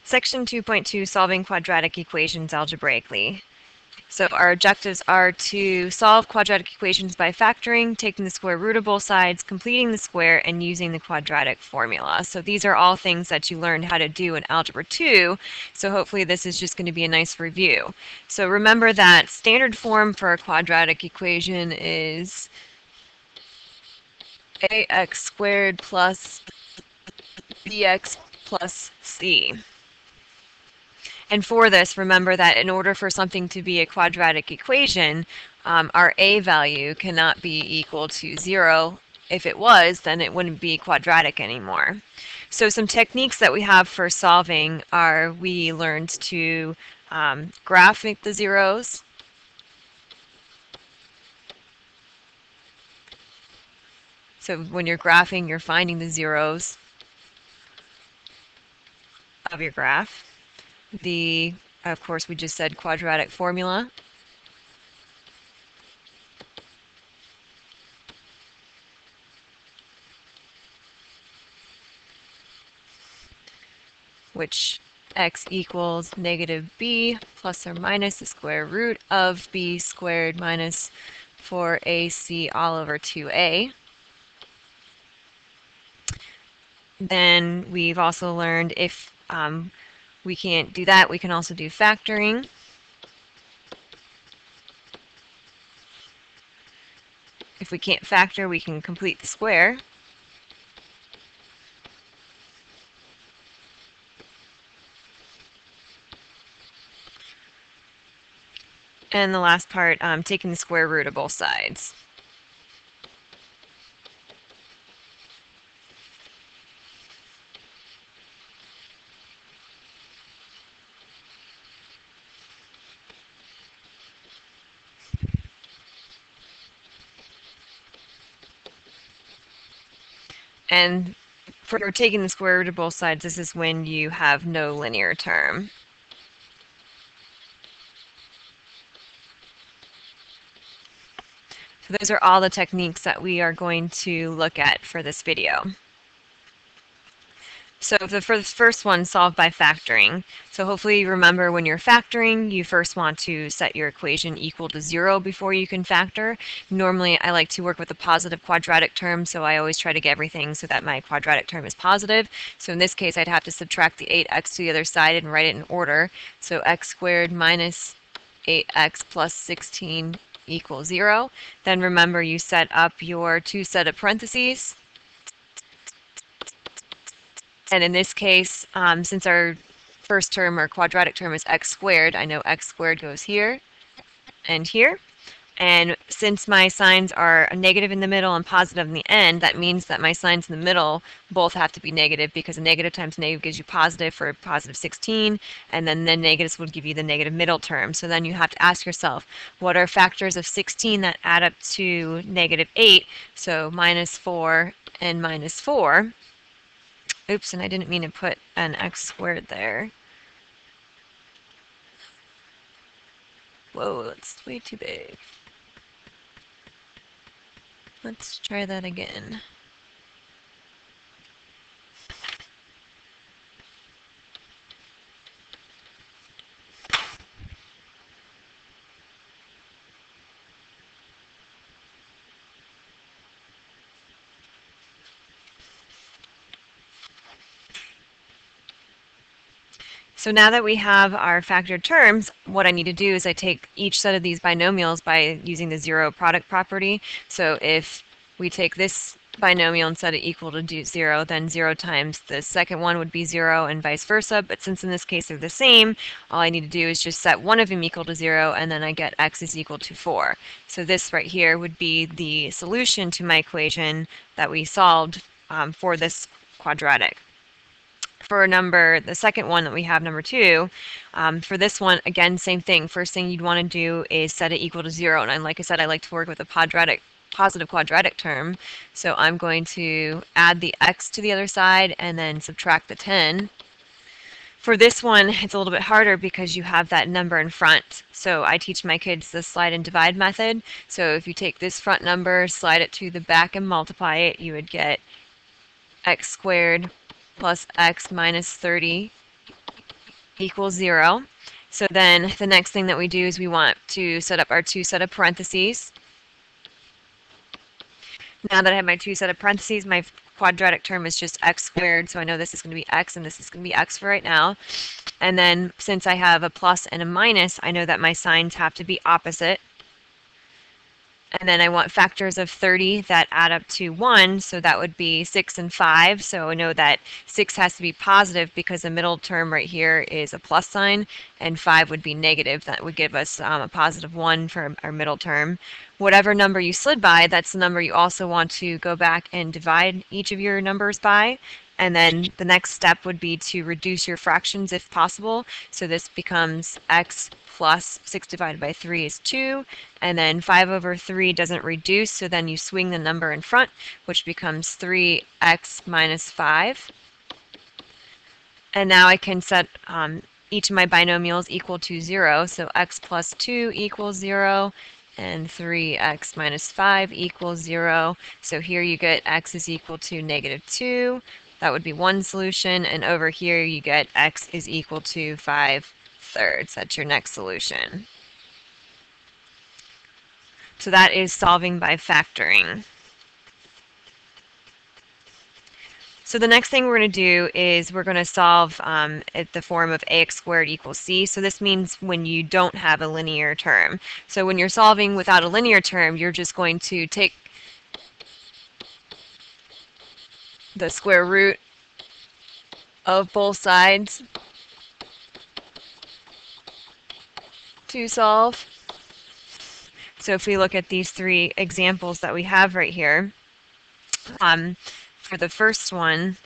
Section 2.2, solving quadratic equations algebraically. So our objectives are to solve quadratic equations by factoring, taking the square root of both sides, completing the square, and using the quadratic formula. So these are all things that you learned how to do in Algebra 2, so hopefully this is just going to be a nice review. So remember that standard form for a quadratic equation is ax squared plus bx plus c. And for this, remember that in order for something to be a quadratic equation, our a value cannot be equal to 0. If it was, then it wouldn't be quadratic anymore. So some techniques that we have for solving are we learned to graphic the zeros. So when you're graphing, you're finding the zeros of your graph. Of course, we just said quadratic formula. Which x equals negative b plus or minus the square root of b squared minus 4ac all over 2a. Then we've also learned if we can't do that, we can also do factoring. If we can't factor, we can complete the square. And the last part, taking the square root of both sides. And for taking the square root of both sides, this is when you have no linear term. So those are all the techniques that we are going to look at for this video. So for the first one, solve by factoring. So hopefully you remember when you're factoring, you first want to set your equation equal to 0 before you can factor. Normally I like to work with a positive quadratic term, so I always try to get everything so that my quadratic term is positive. So in this case, I'd have to subtract the 8x to the other side and write it in order. So x squared minus 8x plus 16 equals 0. Then remember you set up your two set of parentheses. And in this case, since our first term or quadratic term is x squared, I know x squared goes here and here. And since my signs are a negative in the middle and positive in the end, that means that my signs in the middle both have to be negative, because a negative times negative gives you positive for positive 16, and then the negatives would give you the negative middle term. So then you have to ask yourself, what are factors of 16 that add up to negative 8? So minus 4 and minus 4. Oops, and I didn't mean to put an x squared there. Whoa, that's way too big. Let's try that again. So now that we have our factored terms, what I need to do is I take each set of these binomials by using the zero product property. So if we take this binomial and set it equal to 0, then 0 times the second one would be 0 and vice versa. But since in this case they're the same, all I need to do is just set one of them equal to 0, and then I get x is equal to 4. So this right here would be the solution to my equation that we solved for this quadratic. For the second one that we have, number 2, for this one, again, same thing. First thing you'd want to do is set it equal to 0. And like I said, I like to work with a positive quadratic term. So I'm going to add the x to the other side and then subtract the 10. For this one, it's a little bit harder because you have that number in front. So I teach my kids the slide and divide method. So if you take this front number, slide it to the back and multiply it, you would get x squared plus x minus 30 equals 0. So then the next thing that we do is we want to set up our two set of parentheses. Now that I have my two set of parentheses, my quadratic term is just x squared, so I know this is going to be x and this is going to be x for right now. And then since I have a plus and a minus, I know that my signs have to be opposite. And then I want factors of 30 that add up to 1, so that would be 6 and 5. So I know that 6 has to be positive because the middle term right here is a plus sign, and 5 would be negative. That would give us a positive 1 for our middle term. Whatever number you slid by, that's the number you also want to go back and divide each of your numbers by. And then the next step would be to reduce your fractions if possible. So this becomes x plus 6 divided by 3 is 2. And then 5 over 3 doesn't reduce, so then you swing the number in front, which becomes 3x minus 5. And now I can set each of my binomials equal to 0. So x plus 2 equals 0. And 3x minus 5 equals 0. So here you get x is equal to negative 2. That would be one solution. And over here you get x is equal to 5/3. That's your next solution. So that is solving by factoring. So the next thing we're going to do is we're going to solve at the form of ax squared equals c. So this means when you don't have a linear term. So when you're solving without a linear term, you're just going to take the square root of both sides to solve. So if we look at these three examples that we have right here, for the first one,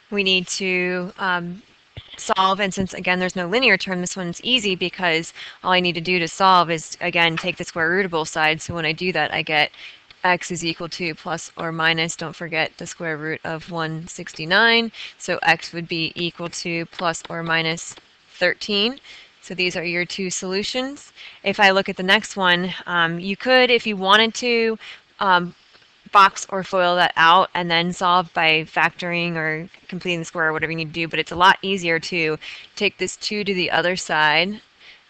we need to solve, and since again there's no linear term, this one's easy because all I need to do to solve is again take the square root of both sides. So when I do that, I get x is equal to plus or minus, don't forget the square root of 169, so x would be equal to plus or minus 13. So these are your two solutions. If I look at the next one, you could, if you wanted to, box or FOIL that out and then solve by factoring or completing the square or whatever you need to do, but it's a lot easier to take this 2 to the other side,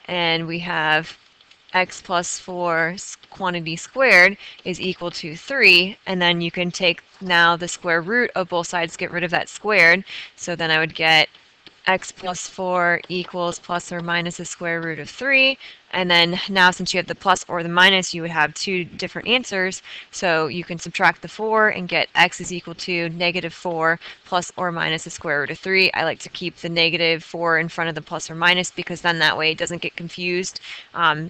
and we have x plus 4 quantity squared is equal to 3, and then you can take now the square root of both sides, get rid of that squared, so then I would get x plus 4 equals plus or minus the square root of 3. And then now since you have the plus or the minus, you would have two different answers. So you can subtract the 4 and get x is equal to negative 4 plus or minus the square root of 3. I like to keep the negative 4 in front of the plus or minus because then that way it doesn't get confused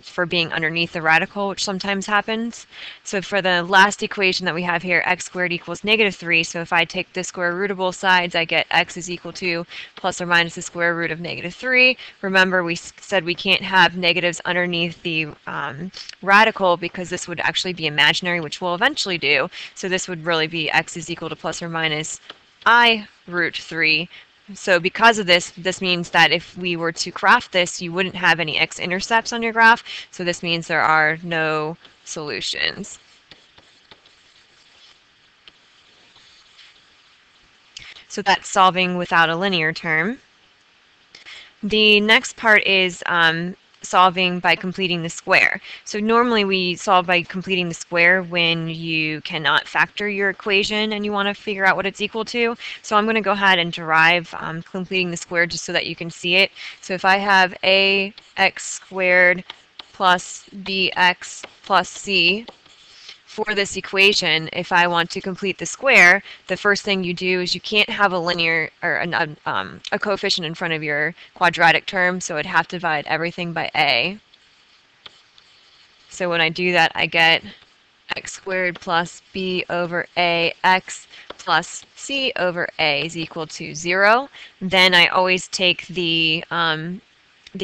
for being underneath the radical, which sometimes happens. So for the last equation that we have here, x squared equals negative 3. So if I take the square root of both sides, I get x is equal to plus or minus the square root of negative 3. Remember, we said we can't have negatives underneath the radical because this would actually be imaginary, which we'll eventually do. So this would really be x is equal to plus or minus I root 3. So because of this, this means that if we were to graph this, you wouldn't have any x-intercepts on your graph. So this means there are no solutions. So that's solving without a linear term. The next part is solving by completing the square. So normally we solve by completing the square when you cannot factor your equation and you want to figure out what it's equal to. So I'm going to go ahead and derive completing the square just so that you can see it. So if I have ax squared plus bx plus c, for this equation, if I want to complete the square, the first thing you do is you can't have a linear or a coefficient in front of your quadratic term, so I'd have to divide everything by a. So when I do that, I get x squared plus b over a x plus c over a is equal to 0. Then I always take the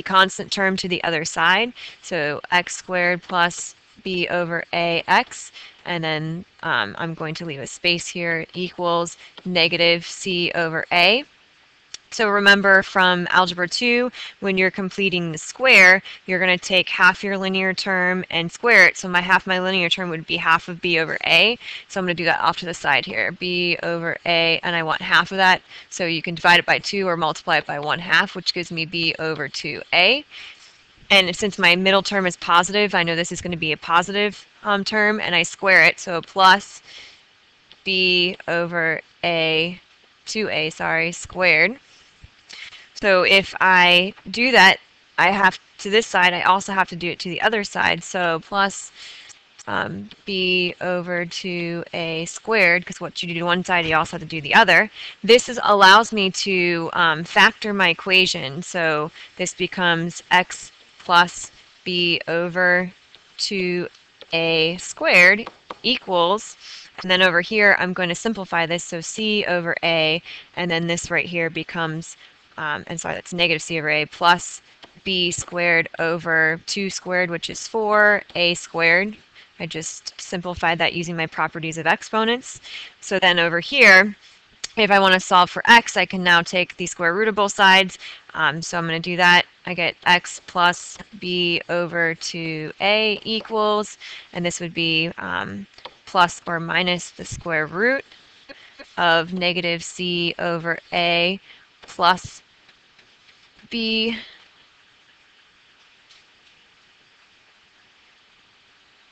constant term to the other side, so x squared plus b over ax, and then I'm going to leave a space here, equals negative c over a. So remember from Algebra 2, when you're completing the square, you're going to take half your linear term and square it. So half my linear term would be half of b over a. So I'm going to do that off to the side here. B over a, and I want half of that. So you can divide it by 2 or multiply it by 1/2, which gives me b over 2a. And since my middle term is positive, I know this is going to be a positive term, and I square it. So plus b over a, 2a, sorry, squared. So if I do that, I have to this side, I also have to do it to the other side. So plus b over 2a squared, because what you do to one side, you also have to do the other. This allows me to factor my equation. So this becomes x plus b over 2a squared equals, and then over here I'm going to simplify this, so c over a, and then this right here becomes, and sorry, that's negative c over a plus b squared over 2 squared, which is 4a squared. I just simplified that using my properties of exponents. So then over here, if I want to solve for x, I can now take the square root of both sides. So I'm going to do that. I get x plus b over 2a equals, and this would be plus or minus the square root of negative c over a plus b.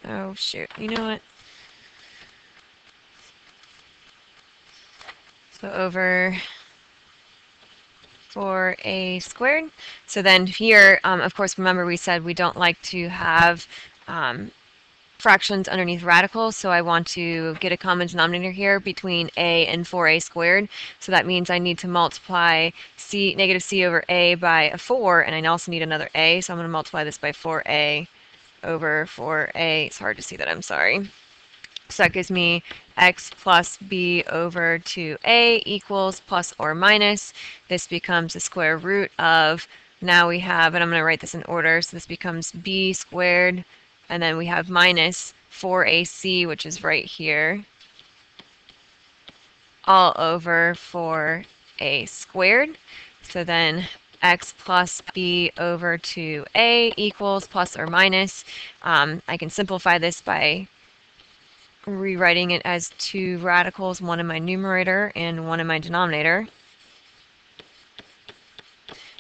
Oh shoot, you know what? So over 4a squared. So then here, of course, remember we said we don't like to have fractions underneath radicals, so I want to get a common denominator here between a and 4a squared. So that means I need to multiply negative c over a by a 4, and I also need another a, so I'm going to multiply this by 4a over 4a. It's hard to see that, I'm sorry. So that gives me x plus b over 2a equals plus or minus. This becomes the square root of, now we have, and I'm going to write this in order, so this becomes b squared, and then we have minus 4ac, which is right here, all over 4a squared. So then x plus b over 2a equals plus or minus. I can simplify this by rewriting it as 2 radicals, one in my numerator and one in my denominator.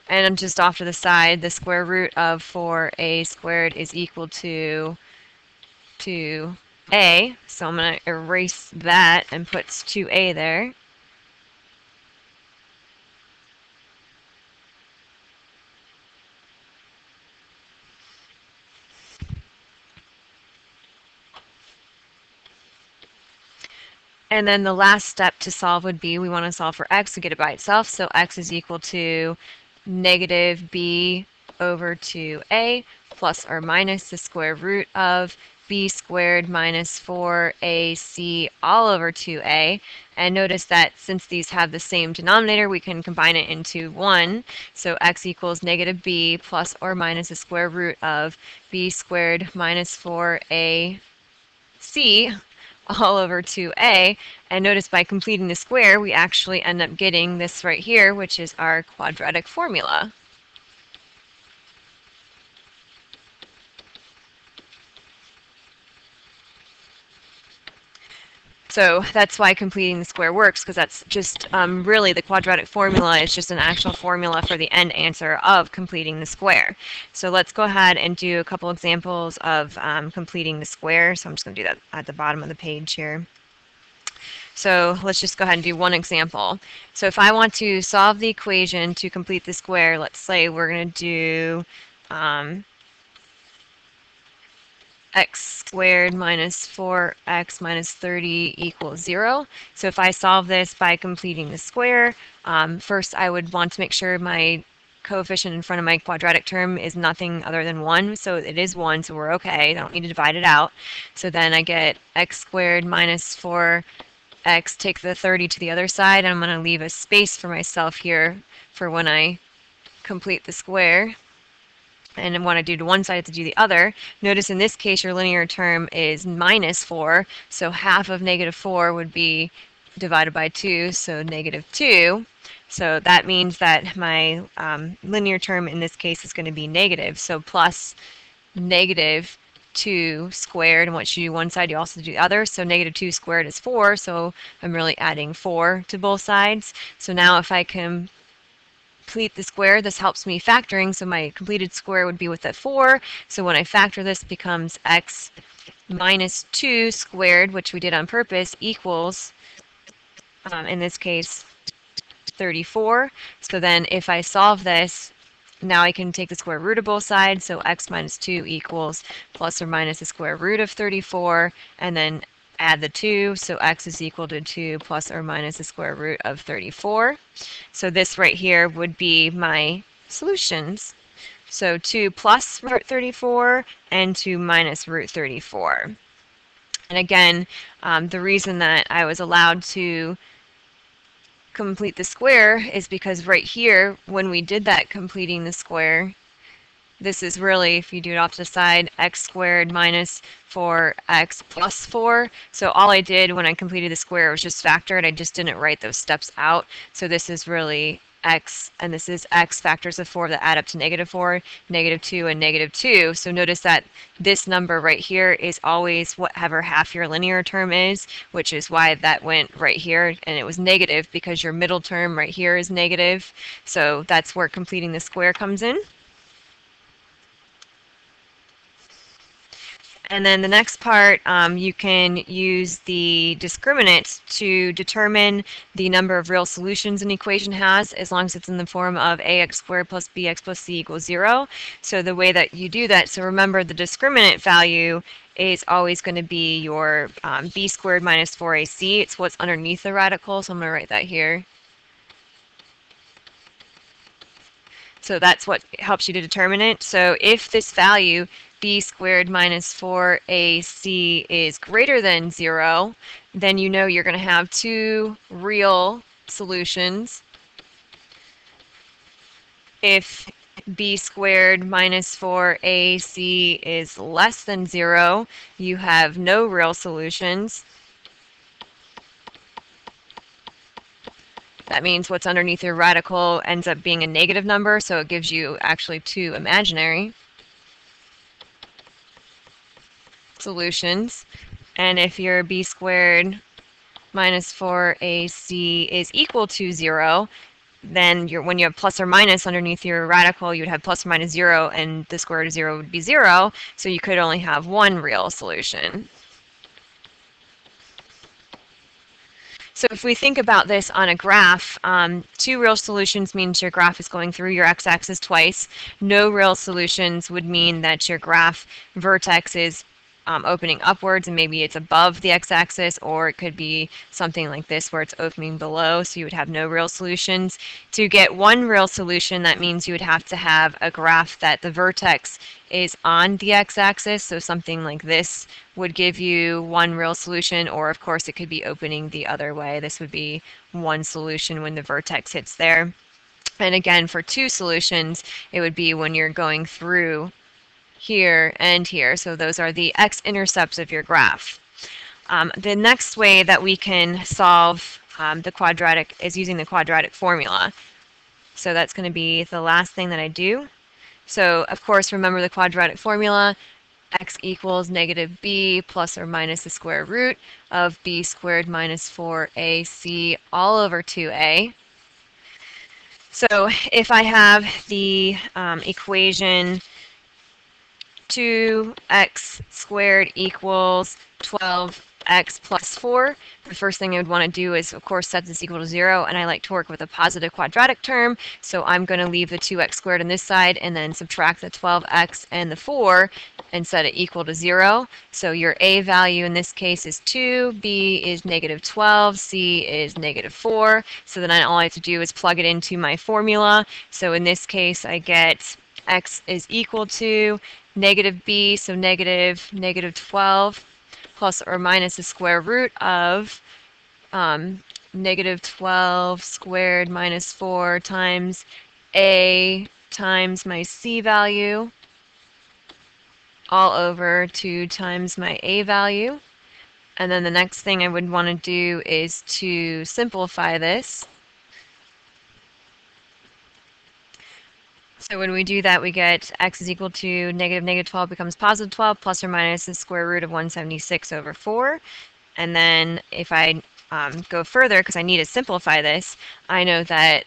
And I'm just off to the side, the square root of 4a squared is equal to 2a. So I'm going to erase that and put 2a there. And then the last step to solve would be, we want to solve for x to get it by itself. So x is equal to negative b over 2a plus or minus the square root of b squared minus 4ac all over 2a. And notice that since these have the same denominator, we can combine it into 1. So x equals negative b plus or minus the square root of b squared minus 4ac all over 2a, and notice by completing the square we actually end up getting this right here, which is our quadratic formula. So that's why completing the square works, because that's just really the quadratic formula is just an actual formula for the end answer of completing the square. So let's go ahead and do a couple examples of completing the square. So I'm just going to do that at the bottom of the page here. So let's just go ahead and do one example. So if I want to solve the equation to complete the square, let's say we're going to do x squared minus 4x minus 30 equals 0. So if I solve this by completing the square, first I would want to make sure my coefficient in front of my quadratic term is nothing other than 1. So it is 1, so we're okay. I don't need to divide it out. So then I get x squared minus 4x, take the 30 to the other side, and I'm going to leave a space for myself here for when I complete the square. And what I do to one side, I have to do the other. Notice in this case, your linear term is minus 4, so half of negative 4 would be divided by 2, so negative 2. So that means that my linear term in this case is going to be negative. So plus negative 2 squared, and once you do one side, you also do the other. So negative 2 squared is 4, so I'm really adding 4 to both sides. So now if I complete the square, this helps me factoring, so my completed square would be with that 4. So when I factor this, it becomes x minus 2 squared, which we did on purpose, equals, in this case, 34. So then if I solve this, now I can take the square root of both sides, so x minus 2 equals plus or minus the square root of 34, and then add the 2, so x is equal to 2 plus or minus the square root of 34. So this right here would be my solutions. So 2 plus root 34 and 2 minus root 34. And again, the reason that I was allowed to complete the square is because right here, when we did that completing the square, this is really, if you do it off to the side, x squared minus 4x plus 4. So all I did when I completed the square was just factor it. I just didn't write those steps out. So this is really x, and this is x factors of 4 that add up to negative 4, negative 2, and negative 2. So notice that this number right here is always whatever half your linear term is, which is why that went right here, and it was negative because your middle term right here is negative. So that's where completing the square comes in. And then the next part, you can use the discriminant to determine the number of real solutions an equation has, as long as it's in the form of ax squared plus bx plus c equals 0. So the way that you do that, so remember the discriminant value is always going to be your b squared minus 4ac. It's what's underneath the radical, so I'm going to write that here. So that's what helps you to determine it. So if this value, b squared minus 4ac, is greater than 0, then you know you're going to have two real solutions. If b squared minus 4ac is less than 0, you have no real solutions. That means what's underneath your radical ends up being a negative number, so it gives you actually two imaginary solutions. And if your b squared minus 4ac is equal to 0, then when you have plus or minus underneath your radical, you'd have plus or minus 0, and the square root of 0 would be 0, so you could only have one real solution. So if we think about this on a graph, two real solutions means your graph is going through your x-axis twice. No real solutions would mean that your graph vertex is opening upwards and maybe it's above the x-axis, or it could be something like this where it's opening below, so you would have no real solutions. To get one real solution, that means you would have to have a graph that the vertex is on the x-axis, so something like this would give you one real solution, or of course it could be opening the other way. This would be one solution when the vertex hits there. And again, for two solutions, it would be when you're going through here and here. So those are the x-intercepts of your graph. The next way that we can solve the quadratic is using the quadratic formula. So that's going to be the last thing that I do. So of course, remember the quadratic formula. X equals negative b plus or minus the square root of b squared minus 4ac all over 2a. So if I have the equation 2x squared equals 12x plus 4. The first thing I would want to do is, of course, set this equal to 0, and I like to work with a positive quadratic term, so I'm going to leave the 2x squared on this side and then subtract the 12x and the 4 and set it equal to 0. So your a value in this case is 2, b is negative 12, c is negative 4. So then all I have to do is plug it into my formula. So in this case, I get x is equal to negative b, so negative 12, plus or minus the square root of negative 12 squared minus 4 times a times my c value, all over 2 times my a value. And then the next thing I would want to do is to simplify this. So when we do that, we get x is equal to negative 12 becomes positive 12 plus or minus the square root of 176 over 4. And then if I go further, because I need to simplify this, I know that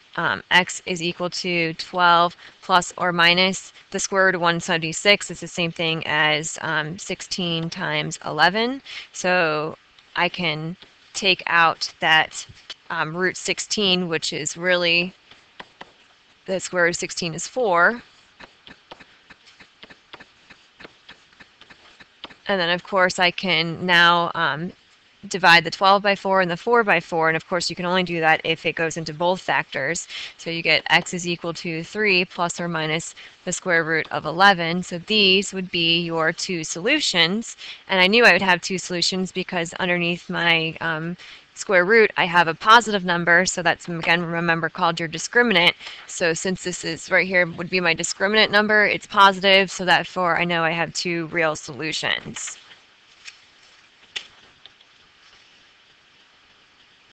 x is equal to 12 plus or minus the square root of 176 is the same thing as 16 times 11. So I can take out that root 16, which is really the square root of 16 is 4. And then, of course, I can now divide the 12 by 4 and the 4 by 4, and of course you can only do that if it goes into both factors. So you get x is equal to 3 plus or minus the square root of 11. So these would be your two solutions, and I knew I would have two solutions because underneath my square root I have a positive number, so that's, again, remember, called your discriminant. So since this is right here would be my discriminant number, it's positive, so therefore I know I have two real solutions.